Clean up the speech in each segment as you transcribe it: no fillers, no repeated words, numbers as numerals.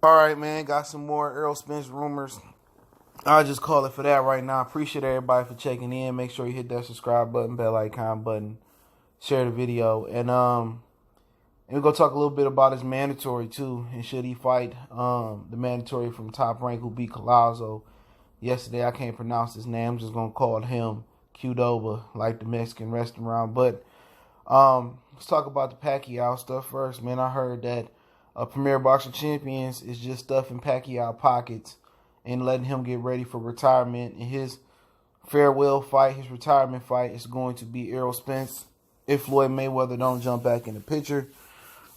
All right, man. Got some more Errol Spence rumors. I'll just call it for that right now. Appreciate everybody for checking in. Make sure you hit that subscribe button, bell icon button, share the video, and we're gonna talk a little bit about his mandatory too. And should he fight the mandatory from Top Rank who beat Collazo yesterday? I can't pronounce his name. I'm just gonna call him Qdoba, like the Mexican restaurant. But let's talk about the Pacquiao stuff first, man. I heard that Premier Boxing Champions is just stuffing Pacquiao pockets and letting him get ready for retirement. And his farewell fight, his retirement fight, is going to be Errol Spence if Floyd Mayweather don't jump back in the picture.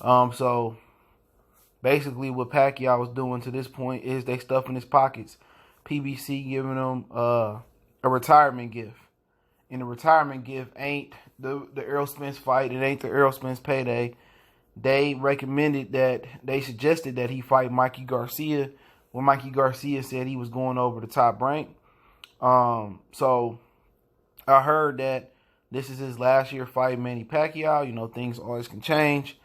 So basically what Pacquiao was doing to this point is they stuffing his pockets. PBC giving him a retirement gift. And the retirement gift ain't the Errol Spence fight. It ain't the Errol Spence payday. They suggested that he fight Mikey Garcia when Mikey Garcia said he was going over the Top Rank. So I heard that this is his last year fighting Manny Pacquiao. You know, things always can change.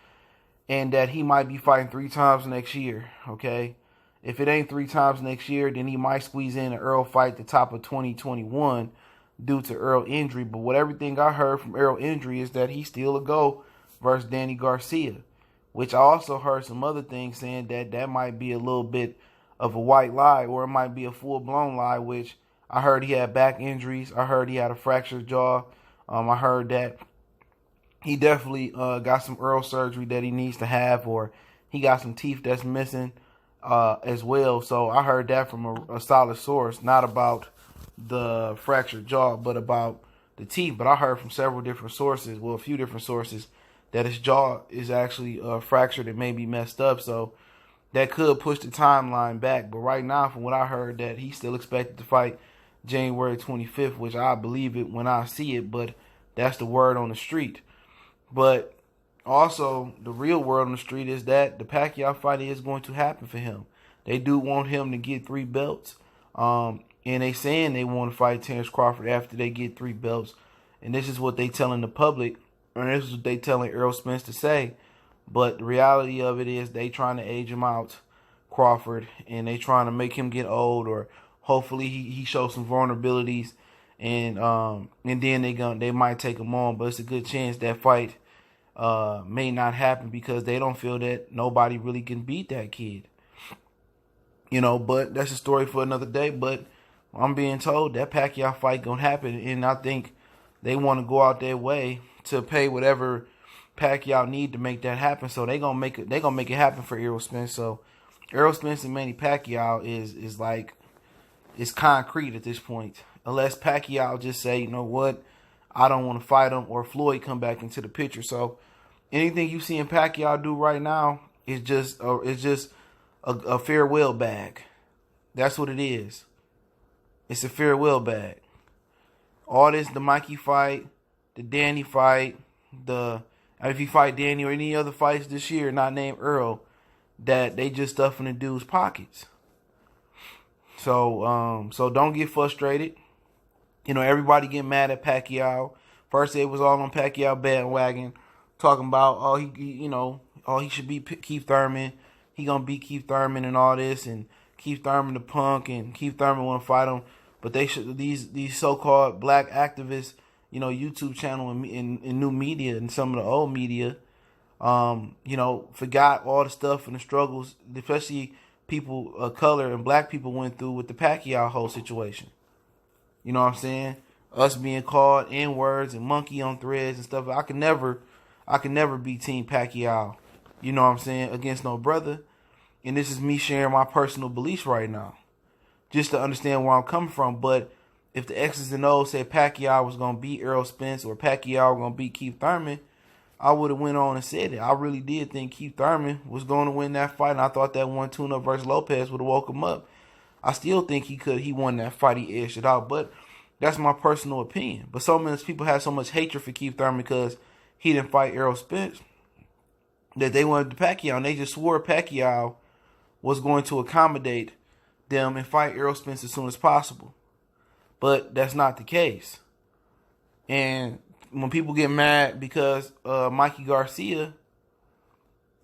And that he might be fighting 3 times next year, okay? If it ain't 3 times next year, then he might squeeze in an Errol fight at the top of 2021 due to Errol injury. But what everything I heard from Errol injury is that he's still a go versus Danny Garcia, which I also heard some other things saying that that might be a little bit of a white lie, or it might be a full-blown lie, which I heard he had back injuries. I heard he had a fractured jaw. I heard that he definitely got some Errol surgery that he needs to have, or he got some teeth that's missing as well. So I heard that from a solid source, not about the fractured jaw, but about the teeth. But I heard from several different sources, well, a few different sources, that his jaw is actually fractured and maybe messed up. So that could push the timeline back. But right now, from what I heard, that he's still expected to fight January 25th, which I believe it when I see it, but that's the word on the street. But also, the real word on the street is that the Pacquiao fight is going to happen for him. They do want him to get 3 belts. And they saying they want to fight Terrence Crawford after they get 3 belts. And this is what they telling the public. And this is what they telling Errol Spence to say. But the reality of it is they trying to age him out, Crawford. And they trying to make him get old. Or hopefully he shows some vulnerabilities. And then they might take him on. But it's a good chance that fight may not happen because they don't feel that nobody really can beat that kid. You know, but that's a story for another day. But I'm being told that Pacquiao fight gonna happen, and I think they want to go out their way to pay whatever Pacquiao need to make that happen. So they gonna make it happen for Errol Spence. So Errol Spence and Manny Pacquiao is like, it's concrete at this point. Unless Pacquiao just say, you know what, I don't want to fight him, or Floyd come back into the picture. So anything you see in Pacquiao do right now is just a farewell bag. That's what it is. It's a farewell bag. All this, the Mikey fight, the Danny fight, if you fight Danny or any other fights this year not named Errol, that they just stuffing the dude's pockets. So don't get frustrated. You know, everybody get mad at Pacquiao. First, it was all on Pacquiao bandwagon, talking about, he should beat Keith Thurman. He gonna beat Keith Thurman and all this, and Keith Thurman the punk, and Keith Thurman want to fight him. But they should, these so-called black activists, you know, YouTube channel and new media and some of the old media, forgot all the stuff and the struggles, especially people of color and black people went through with the Pacquiao whole situation. You know what I'm saying? Us being called N-words and monkey on threads and stuff. I could never be Team Pacquiao. You know what I'm saying? Against no brother. And this is me sharing my personal beliefs right now, just to understand where I'm coming from. But if the X's and O's said Pacquiao was going to beat Errol Spence or Pacquiao was going to beat Keith Thurman, I would have went on and said it. I really did think Keith Thurman was going to win that fight. And I thought that one tune-up versus Lopez would have woke him up. I still think he won that fight. He edged it out. But that's my personal opinion. But so many people have so much hatred for Keith Thurman because he didn't fight Errol Spence that they wanted the Pacquiao. And they just swore Pacquiao was going to accommodate them and fight Errol Spence as soon as possible. But that's not the case. And when people get mad because Mikey Garcia,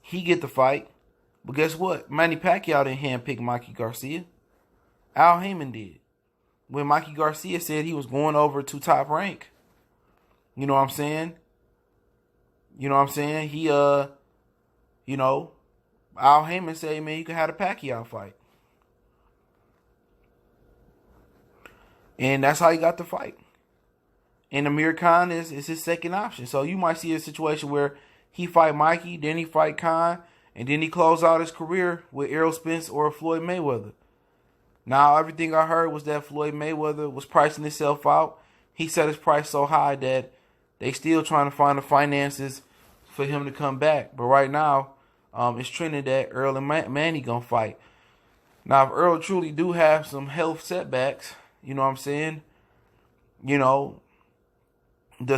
he get the fight, But guess what? Manny Pacquiao didn't handpick Mikey Garcia. Al Heyman did. When Mikey Garcia said he was going over to Top Rank. You know what I'm saying? You know what I'm saying? He, Al Heyman said, man, you can have a Pacquiao fight. And that's how he got the fight. And Amir Khan is his second option. So you might see a situation where he fight Mikey, then he fight Khan, and then he close out his career with Errol Spence or Floyd Mayweather. Now, everything I heard was that Floyd Mayweather was pricing himself out. He set his price so high that they still trying to find the finances for him to come back. But right now, it's trending that Errol and Manny gonna fight. Now, if Errol truly do have some health setbacks, you know what I'm saying? Does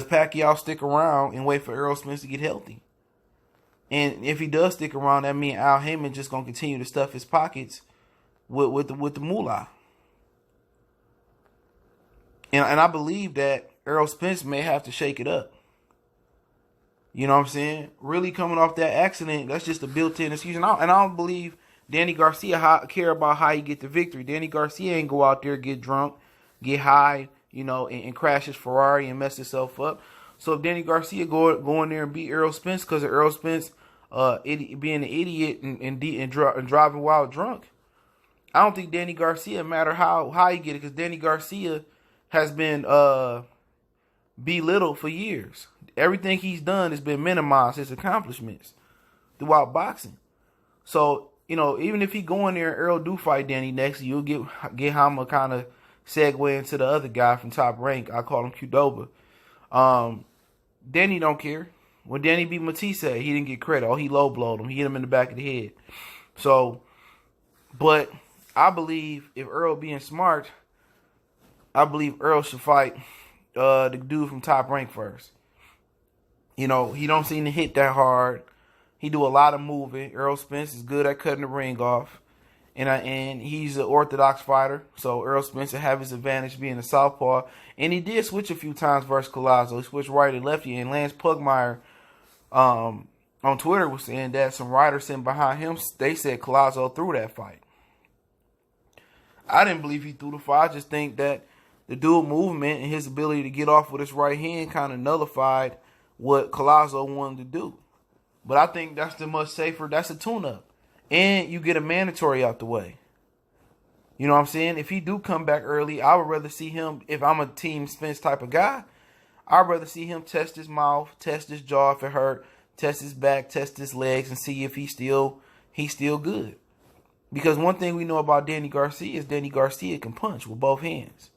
Pacquiao stick around and wait for Errol Spence to get healthy? And if he does stick around, that means Al Heyman just gonna continue to stuff his pockets with the moolah. And I believe that Errol Spence may have to shake it up. You know what I'm saying? Really coming off that accident, that's just a built-in excuse. And I don't believe Danny Garcia care about how he get the victory. Danny Garcia ain't go out there, get drunk, get high, and crash his Ferrari and mess himself up. So if Danny Garcia go in there and beat Errol Spence because of Errol Spence being an idiot and driving while drunk, I don't think Danny Garcia, matter how he get it, because Danny Garcia has been belittled for years. Everything he's done has been minimized, his accomplishments throughout boxing. So, even if he go in there and Errol do fight Danny next, you'll get Hama kind of segue into the other guy from Top Rank. I call him Qdoba. Danny don't care. When Danny beat Matisse, he didn't get credit. Oh, he low blowed him. He hit him in the back of the head. So, but I believe if Errol being smart, I believe Errol should fight the dude from Top Rank first. He don't seem to hit that hard. He do a lot of moving. Errol Spence is good at cutting the ring off. And he's an orthodox fighter. So Errol Spence will have his advantage being a southpaw. And he did switch a few times versus Collazo. He switched right and lefty. And Lance Pugmire on Twitter was saying that some writers sitting behind him, they said Collazo threw that fight. I didn't believe he threw the fight. I just think that the dual movement and his ability to get off with his right hand kind of nullified what Collazo wanted to do. But I think that's the much safer. That's a tune-up. And you get a mandatory out the way. You know what I'm saying? If he do come back early, I would rather see him, if I'm a Team Spence type of guy, I'd rather see him test his mouth, test his jaw if it hurt, test his back, test his legs, and see if he's still good. Because one thing we know about Danny Garcia is Danny Garcia can punch with both hands.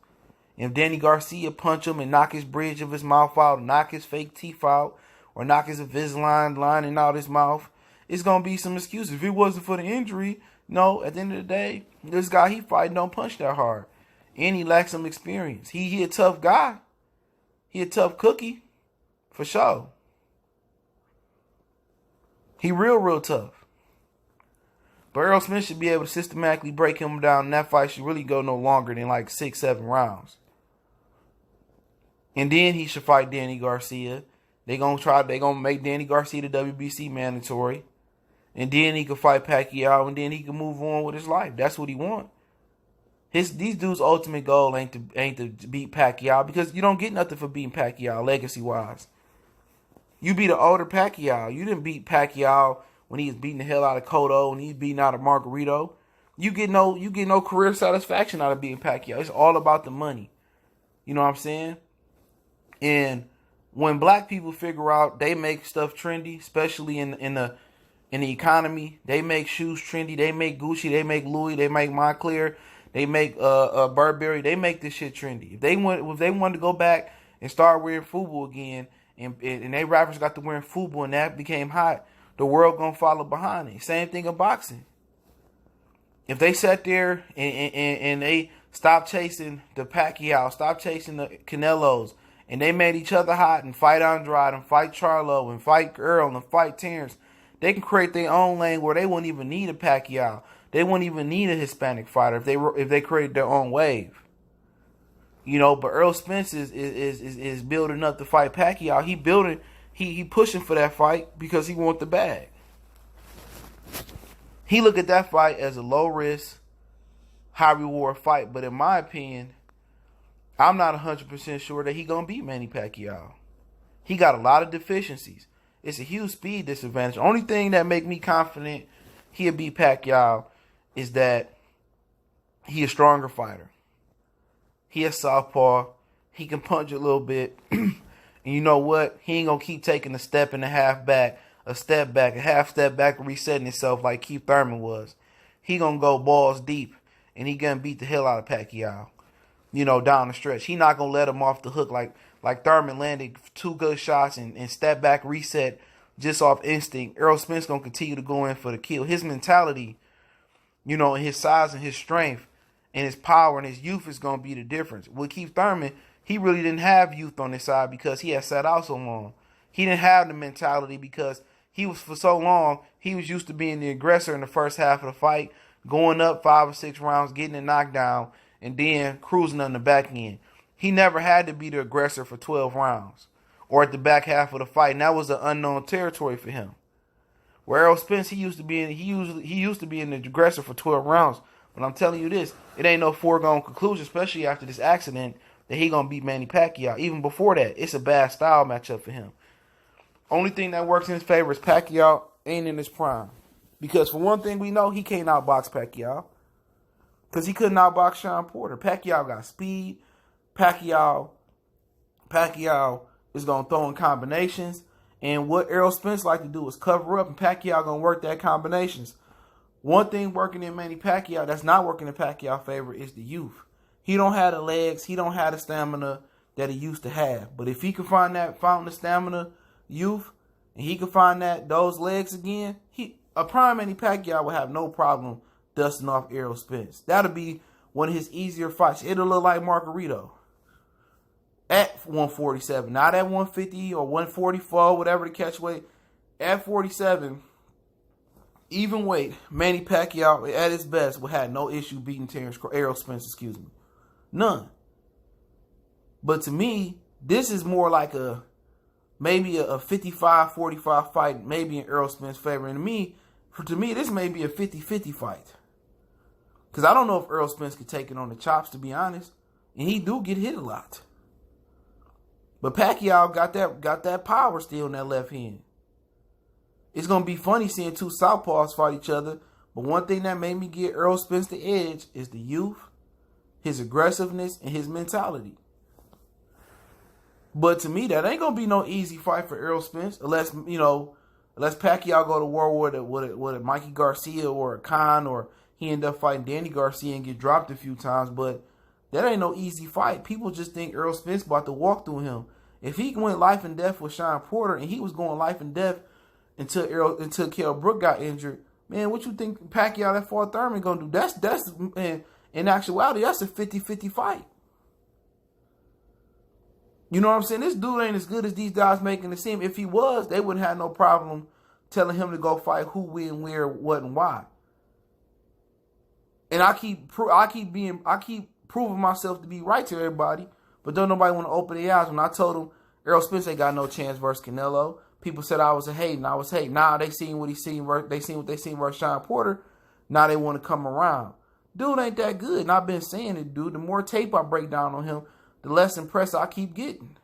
If Danny Garcia punch him and knock his bridge of his mouth out, knock his fake teeth out, or knock his Invisalign lining out his mouth, it's going to be some excuses. If it wasn't for the injury, no, at the end of the day, this guy he fighting don't punch that hard. And he lacks some experience. He a tough guy. He a tough cookie, for sure. He real tough. But Errol Spence should be able to systematically break him down, and that fight should really go no longer than like 6-7 rounds. And then he should fight Danny Garcia. They gonna make Danny Garcia the WBC mandatory. And then he can fight Pacquiao, and then he can move on with his life. That's what he want. These dudes' ultimate goal ain't to beat Pacquiao, because you don't get nothing for beating Pacquiao legacy wise. You beat an older Pacquiao. You didn't beat Pacquiao when he was beating the hell out of Cotto and he's beating out of Margarito. You get no career satisfaction out of beating Pacquiao. It's all about the money. You know what I'm saying? And when black people figure out they make stuff trendy, especially in the economy, they make shoes trendy, they make Gucci, they make Louis, they make Moncler, they make Burberry, they make this shit trendy. If they wanted to go back and start wearing FUBU again, and they rappers got to wearing FUBU and that became hot, the world gonna follow behind it. Same thing in boxing. If they sat there and they stopped chasing the Pacquiao, stopped chasing the Canelos, and they made each other hot and fight Andrade and fight Charlo and fight Errol and fight Terrence, they can create their own lane where they wouldn't even need a Pacquiao. They wouldn't even need a Hispanic fighter if they created their own wave. But Errol Spence is building up to fight Pacquiao. He pushing for that fight because he wants the bag. He looked at that fight as a low risk, high reward fight. But in my opinion, I'm not 100% sure that he gonna beat Manny Pacquiao. He got a lot of deficiencies. It's a huge speed disadvantage. Only thing that make me confident he'll beat Pacquiao is that he a stronger fighter. He a southpaw. He can punch a little bit. And you know what? He ain't gonna keep taking a step and a half back, a step back, a half step back, resetting himself like Keith Thurman was. He gonna go balls deep, and he gonna beat the hell out of Pacquiao. You know, down the stretch. He not gonna let him off the hook like Thurman landed 2 good shots and step back, reset just off instinct. Errol Spence gonna continue to go in for the kill. His mentality, you know, his size and his strength and his power and his youth is gonna be the difference. With Keith Thurman, he really didn't have youth on his side because he had sat out so long. He didn't have the mentality because he was for so long, he was used to being the aggressor in the first half of the fight, going up 5 or 6 rounds, getting a knockdown, and then cruising on the back end. He never had to be the aggressor for 12 rounds or at the back half of the fight, and that was an unknown territory for him. Where Errol Spence, he used to be an aggressor for 12 rounds. But I'm telling you this, it ain't no foregone conclusion, especially after this accident, that he gonna beat Manny Pacquiao. Even before that, it's a bad style matchup for him. Only thing that works in his favor is Pacquiao ain't in his prime. Because for one thing we know, he can't outbox Pacquiao. Because he couldn't outbox Sean Porter. Pacquiao got speed. Pacquiao is going to throw in combinations. And what Errol Spence like to do is cover up, and Pacquiao going to work that combinations. One thing working in Manny Pacquiao that's not working in Pacquiao's favor is the youth. He don't have the legs. He don't have the stamina that he used to have. But if he can find that fountain of stamina, youth, and he can find those legs again, a prime Manny Pacquiao will have no problem dusting off Errol Spence. That'll be one of his easier fights. It'll look like Margarito at 147. Not at 150 or 144, whatever the catch weight. At 47, even weight, Manny Pacquiao at his best would have no issue beating Errol Spence, None. But to me, this is more like maybe a 55-45 fight, maybe in Errol Spence's favor. And to me, this may be a 50-50 fight. Because I don't know if Errol Spence could take it on the chops, to be honest. And he do get hit a lot. But Pacquiao got that power still in that left hand. It's going to be funny seeing 2 southpaws fight each other. But one thing that made me get Errol Spence the edge is the youth, his aggressiveness, and his mentality. But to me, that ain't going to be no easy fight for Errol Spence. Unless Pacquiao go to war with a Mikey Garcia or a Khan, or he end up fighting Danny Garcia and get dropped a few times. But that ain't no easy fight. People just think Errol Spence about to walk through him. If he went life and death with Sean Porter, and he was going life and death until Kell Brook got injured, man, what you think Pacquiao that fought Thurman gonna do? That's in actuality, that's a 50-50 fight. You know what I'm saying? This dude ain't as good as these guys making it seem. If he was, they wouldn't have no problem telling him to go fight who, when, where, what, and why. And I keep proving myself to be right to everybody, but don't nobody want to open their eyes. When I told them Errol Spence ain't got no chance versus Canelo, people said I was a hating. I was hating. Now they seen what they seen versus Sean Porter. Now they want to come around. Dude ain't that good. And I've been saying it, dude. The more tape I break down on him, the less impressed I keep getting.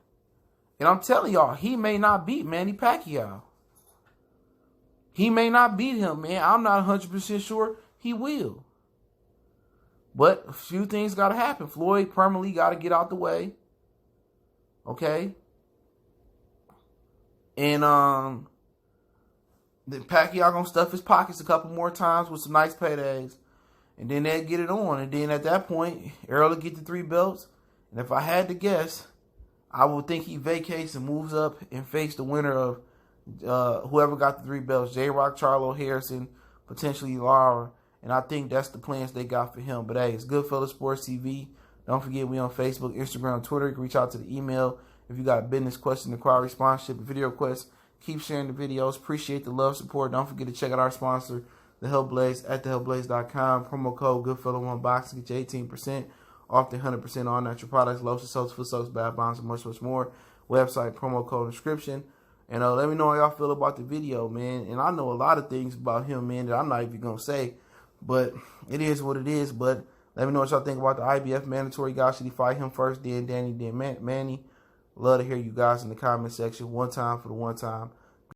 And I'm telling y'all, he may not beat Manny Pacquiao. He may not beat him, man. I'm not 100% sure he will. But a few things got to happen. Floyd permanently got to get out the way. Okay? And the Pacquiao going to stuff his pockets a couple more times with some nice paydays. And then they'll get it on. And then at that point, Errol will get the 3 belts. And if I had to guess, I would think he vacates and moves up and face the winner of whoever got the 3 belts. J-Rock, Charlo, Harrison, potentially Lara. And I think that's the plans they got for him. But hey, it's Goodfellas Sports TV. Don't forget, we on Facebook, Instagram, Twitter. You can reach out to the email if you got a business question, inquiry, sponsorship, video requests. Keep sharing the videos. Appreciate the love, support. Don't forget to check out our sponsor, The Hellblaze, at thehellblaze.com. Promo code Goodfellow1Box to get you 18% off the 100% all natural products, lotion, soaps, foot soaps, bath bombs, and much, much more. Website, promo code, description. And let me know how y'all feel about the video, man. And I know a lot of things about him, man, that I'm not even going to say. But it is what it is. But let me know what y'all think about the IBF mandatory guys. Should he fight him first, then Danny, then Manny? Love to hear you guys in the comment section. One time for the one time.